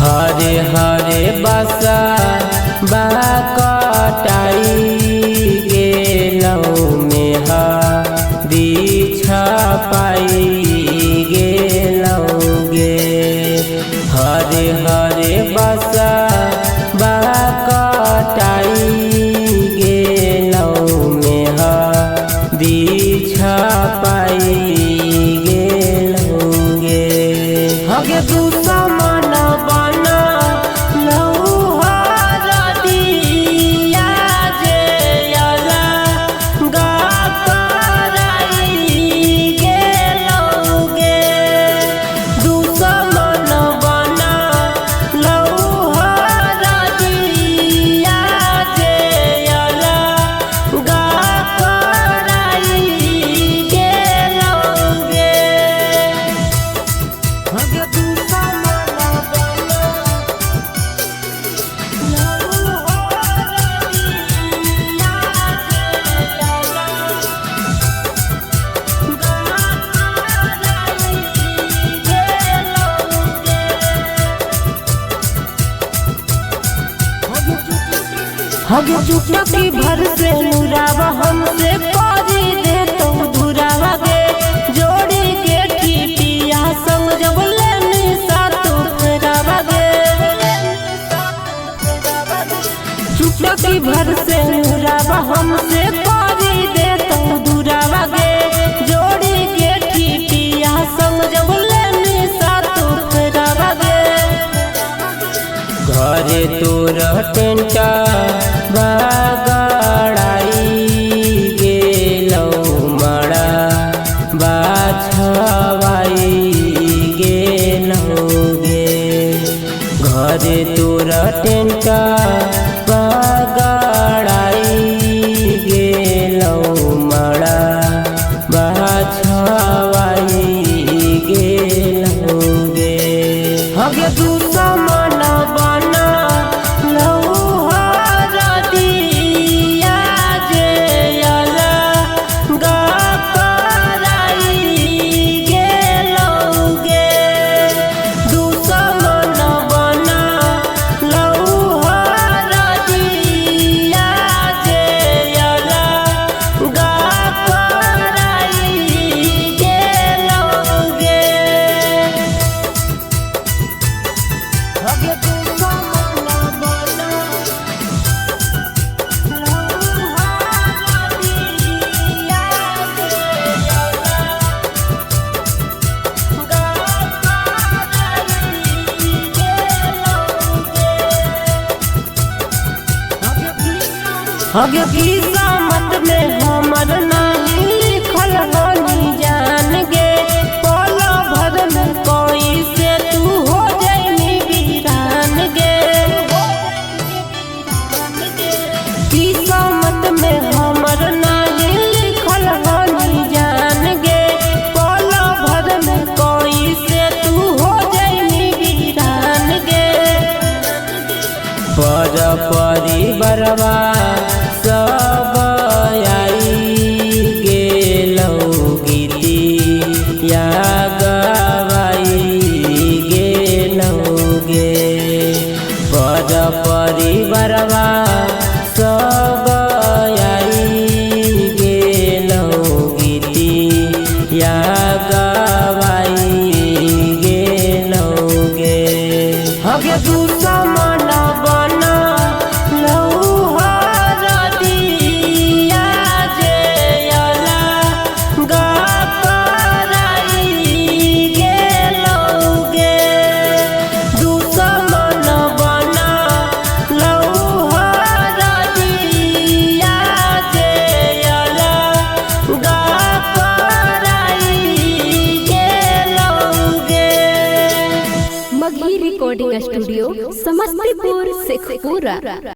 हरे हरे बसा बाकटाई गेलौ में दीछा पाई गेलौ गे। हरे हरे बसा बाकटाई गेलौ में दीछा पाई गेलौ गे। हगे दुश्मन बना हगे चुटकी भर से नुरावा हमसे करी दे तो धुरावा गे। जोड़ी के ठीपिया संग जब लेनी सातु फेरावा गे। चुटकी भर से नुरावा हमसे करी दे तो धुरावा गे। जोड़ी के ठीपिया संग जब लेनी सातु फेरावा गे। घरे तोर टेंटा बागड़ाई गेलौ मड़ा बाछवाई गेलौ गे। घरे तोर टेंटा बागड़ाई गेलौ मड़ा बाछवाई गेलौ गे। हगे दुश्मन बना हगे किस्मत में हमर नहीं लिखल हनी जान गे। पल भर में कोई से तू हो जाइनी वीरान गे। किस्मत में हमर नहीं लिखल हनी जान गे। पल भर में कोई से तू हो जाइनी वीरान गे। पर परिवारवा सब आई गेलौ गीतिया गवाई गेलौ गे। पर परिवारवा सब आई गेलौ गीतिया गवाई गेलौ गे। हगे दुश्मन बना रिकॉर्डिंग स्टूडियो समस्तीपुर शेखपुरा।